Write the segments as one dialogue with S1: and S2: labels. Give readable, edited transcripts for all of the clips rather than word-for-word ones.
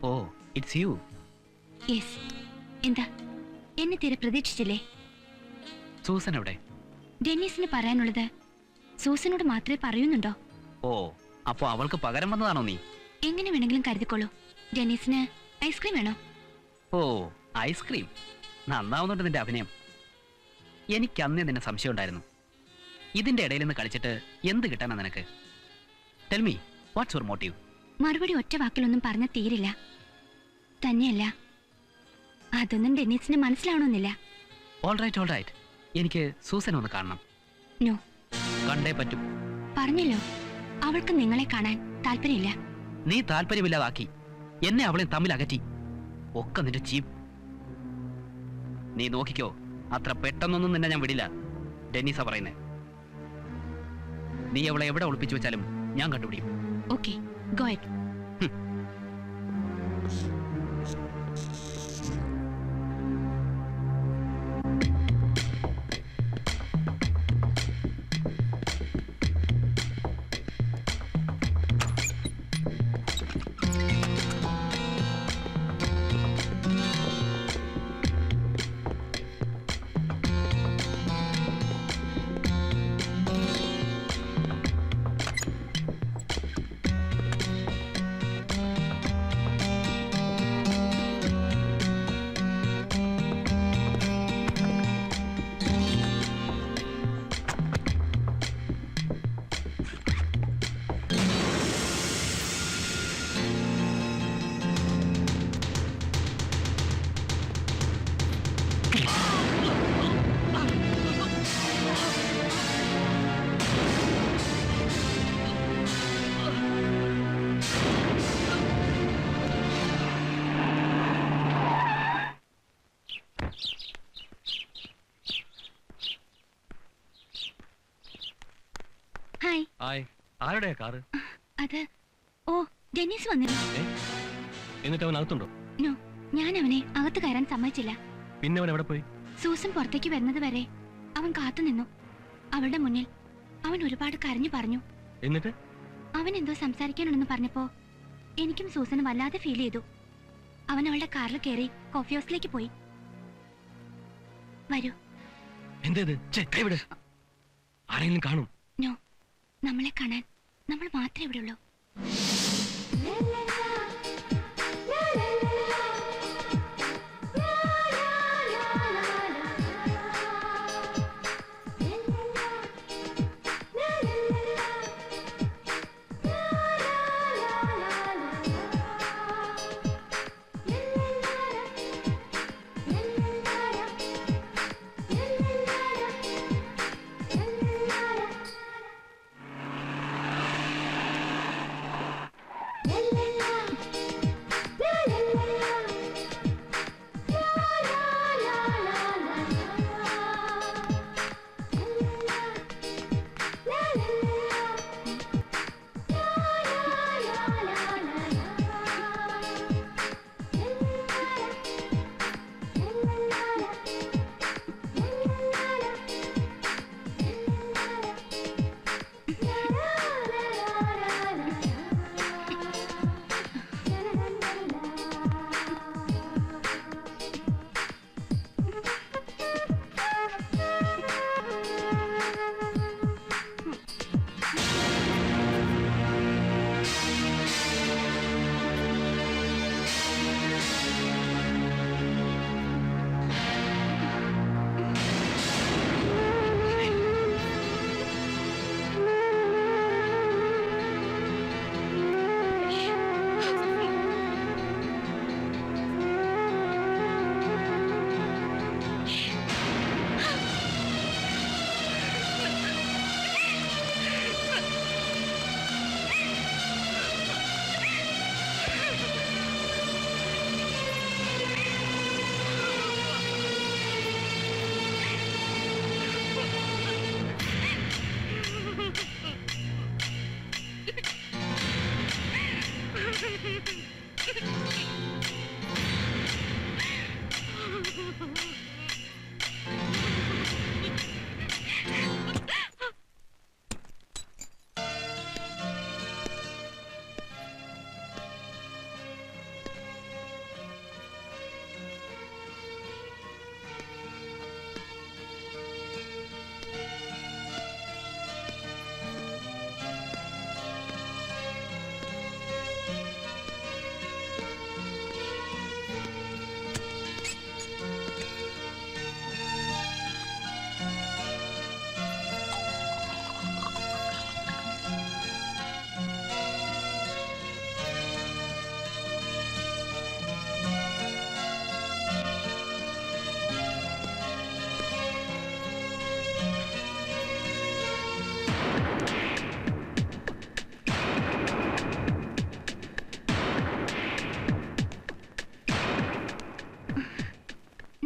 S1: Oh it's you.
S2: Yes. എന്താ എന്നെ തീരെ പ്രതീക്ഷിച്ചില്ലേ?
S1: സൂസൻ എവിടെ?
S2: ഡെന്നീസിന് പറയാനുള്ളത് സൂസനോട് മാത്രമേ പറയുന്നുണ്ടോ?
S1: ഓ അപ്പോ അവൾക്ക് പകരം വന്നതാണോ നീ?
S2: എങ്ങനെ വേണമെങ്കിലും കരുതിക്കോളൂ. ഡെന്നീസിന് ഐസ്ക്രീം വേണോ?
S1: ഓ ഐസ്ക്രീം. നന്നാവുന്നുണ്ട് നിന്റെ അഭിനയം. എനിക്ക് അന്നേ നിന്നെ സംശയം ഉണ്ടായിരുന്നു. ഇതിന്റെ ഇടയിൽ നിന്ന് കളിച്ചിട്ട് എന്ത് കിട്ടാനാ നിനക്ക്? Tell me what's your motive?
S2: മറുപടി ഒറ്റ വാക്കിലൊന്നും പറഞ്ഞ തീരില്ല. തന്നെയല്ല, അതൊന്നും ഡെന്നീസിന് മനസ്സിലാവണമെന്നില്ല.
S1: All right. എനിക്ക് സൂസനെ ഒന്ന് കാണണം.
S2: നോ.
S1: കണ്ടേ പറ്റും.
S2: പറഞ്ഞല്ലോ, അവൾക്ക് നിങ്ങളെ കാണാൻ താല്പര്യമില്ല.
S1: നീ താല്പര്യമില്ലാതാക്കി എന്നെ അവളെ തമ്മിൽ അകറ്റി. ഒക്കെ നിന്റെ ചീപ്പ്. നീ നോക്കിക്കോ, അത്ര പെട്ടെന്നൊന്നും നിന്നെ ഞാൻ വിടില്ല. ഡെന്നീസാ പറയുന്നേ. നീ അവളെ എവിടെ ഒളിപ്പിച്ചു വെച്ചാലും ഞാൻ കണ്ടുപിടിക്കും.
S2: Okay, go ahead.
S3: ഹായ്. ആരുടെയാ കാറ്?
S2: അത് ഓ ഡെന്നീസ് വന്നിരുന്നു.
S3: എന്നിട്ട് അവൻ അകത്തുണ്ടോ?
S2: നോ, ഞാൻ അവനെ അകത്ത് കയറാൻ സമ്മതിച്ചില്ല.
S3: പിന്നെ അവൻ എവിടെ പോയി?
S2: സൂസൻ പുറത്തേക്ക് വരുന്നത് വരെ അവൻ കാത്തുനിന്നു. അവളുടെ മുന്നിൽ അവൻ ഒരുപാട് കരഞ്ഞു പറഞ്ഞു.
S3: എന്നിട്ട്
S2: അവൻ എന്തോ സംസാരിക്കാനുണ്ടെന്ന് പറഞ്ഞപ്പോ എനിക്കും സൂസന് വല്ലാതെ ഫീൽ ചെയ്തു. അവൻ അവളുടെ കാറിൽ കയറി കോഫി ഹൗസിലേക്ക് പോയി. വരൂ.
S3: എന്തേത്? കൈവിട്. ആരെങ്കിലും കാണും.
S2: നോ, നമ്മളെ കാണാൻ നമ്മൾ മാത്രമേ ഇവിടെ ഉള്ളൂ.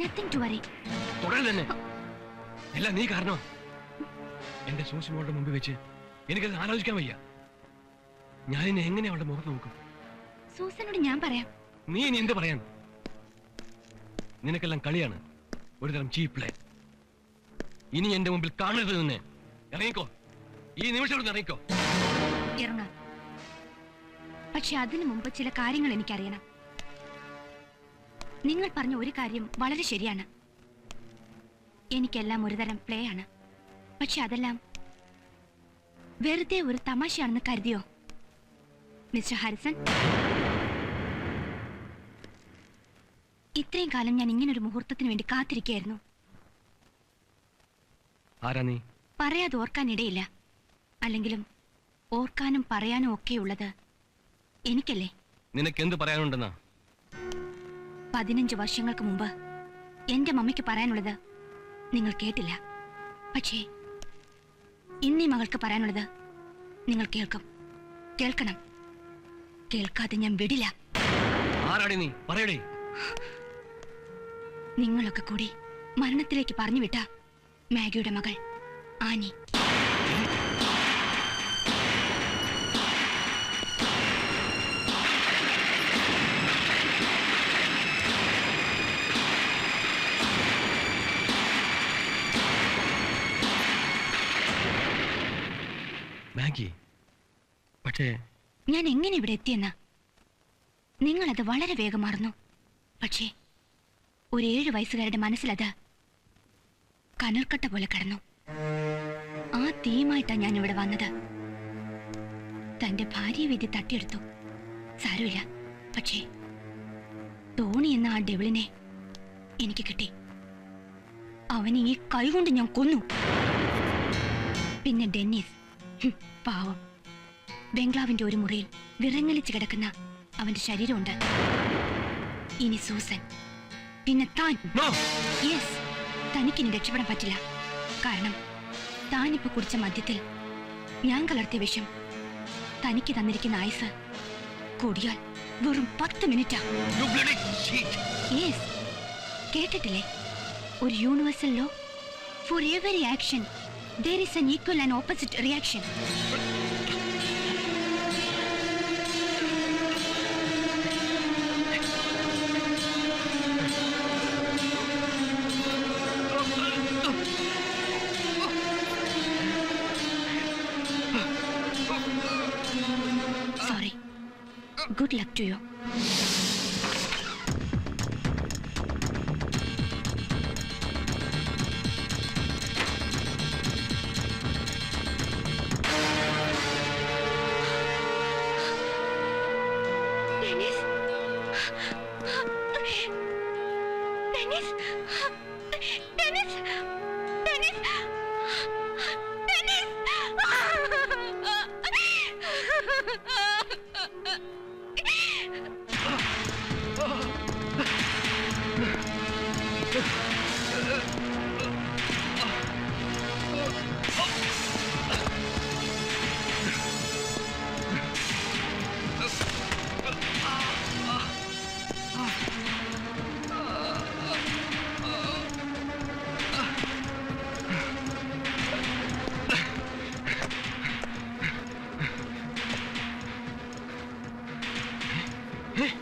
S2: Nothing to worry.
S3: തുടരെ തന്നെ എല്ലാം നീ കാരണം. എന്റെ സൂസിമോളുടെ മുമ്പിൽ വെച്ച് എനിക്കത് ആലോചിക്കാൻ വയ്യ. ഞാനിന്നെ എങ്ങനെ അവളുടെ മുഖത്ത് നോക്കും?
S2: സൂസനോട് ഞാൻ പറയാം.
S3: നീ ഇനി എന്ത് പറയാൻ? നിനക്കെല്ലാം കളിയാണ്, ഒരുതരം ചീപ്പ്ലേ. ഇനി എന്റെ മുമ്പിൽ കാണരുത്. നിന്നെ ഇറങ്ങിക്കോ, ഈ നിമിഷം ഇറങ്ങിക്കോ.
S2: ഇറങ്ങാം. പക്ഷെ അതിനു മുമ്പ് ചില കാര്യങ്ങൾ എനിക്കറിയണം. നിങ്ങൾ പറഞ്ഞ ഒരു കാര്യം വളരെ ശരിയാണ്. എനിക്കെല്ലാം ഒരുതരം പ്ലേ ആണ്. പക്ഷെ അതെല്ലാം വെറുതെ ഒരു തമാശയാണെന്ന് കരുതിയോ മിസ്റ്റർ ഹാരിസൺ? ഇത്രയും കാലം ഞാൻ ഇങ്ങനൊരു മുഹൂർത്തത്തിന് വേണ്ടി കാത്തിരിക്കുകയായിരുന്നു.
S3: ആരാ നീ?
S2: പറയാതെ ഓർക്കാനിടയില്ല. അല്ലെങ്കിലും ഓർക്കാനും പറയാനും ഒക്കെയുള്ളത് എനിക്കല്ലേ.
S3: നിനക്ക് എന്ത് പറയാനുണ്ടെന്നാ?
S2: 15 വർഷങ്ങൾക്ക് മുമ്പ് എന്റെ മമ്മിക്ക് പറയാനുള്ളത് നിങ്ങൾ കേട്ടില്ല. പക്ഷേ ഇന്നീ മകൾക്ക് പറയാനുള്ളത് നിങ്ങൾ കേൾക്കും. കേൾക്കണം. കേൾക്കാതെ ഞാൻ വിടില്ല.
S3: ആരാടി നീ? പറയടേ.
S2: നിങ്ങളൊക്കെ കൂടി മരണത്തിലേക്ക് പറഞ്ഞു വിട്ട മാഗിയുടെ മകൾ ആനി.
S3: മാഗി? പക്ഷേ
S2: ഞാൻ എങ്ങനെ ഇവിടെ എത്തിയെന്ന നിങ്ങളത് വളരെ വേഗം മറന്നു. പക്ഷേ ഒരു 7 വയസ്സുകാരുടെ മനസ്സിലത് കനൽക്കട്ട പോലെ കടന്നു. ആ തീയുമായിട്ടാ ഞാൻ ഇവിടെ വന്നത്. തന്റെ ഭാര്യ വിധി തട്ടിയെടുത്തു. സാരമില്ല. പക്ഷേ ടോണി എന്ന ആ ഡെവിളിനെ എനിക്ക് കിട്ടി. അവനെ ഈ കൈകൊണ്ട് ഞാൻ കൊന്നു. പിന്നെ ഡെന്നീസ്, പാവം, ബംഗ്ലാവിന്റെ ഒരു മുറിയിൽ വിറങ്ങലിച്ച് കിടക്കുന്ന അവന്റെ ശരീരമുണ്ട്. ഇനി സൂസൻ, പിന്നെ താൻ. യെസ്, തനിക്കിനി രക്ഷപ്പെടാൻ പറ്റില്ല. കാരണം താനിപ്പോ കുടിച്ച മദ്യത്തിൽ ഞാൻ കലർത്തിയ വിഷം തനിക്ക് തന്നിരിക്കുന്ന ആയുസ് കൂടിയാൽ വെറും 10 മിനിറ്റാ. യെസ്, കേട്ടിട്ടില്ലേ? ഒരു universal law. For every action there is an equal and opposite reaction. Sorry. Good luck to you.
S3: Hey!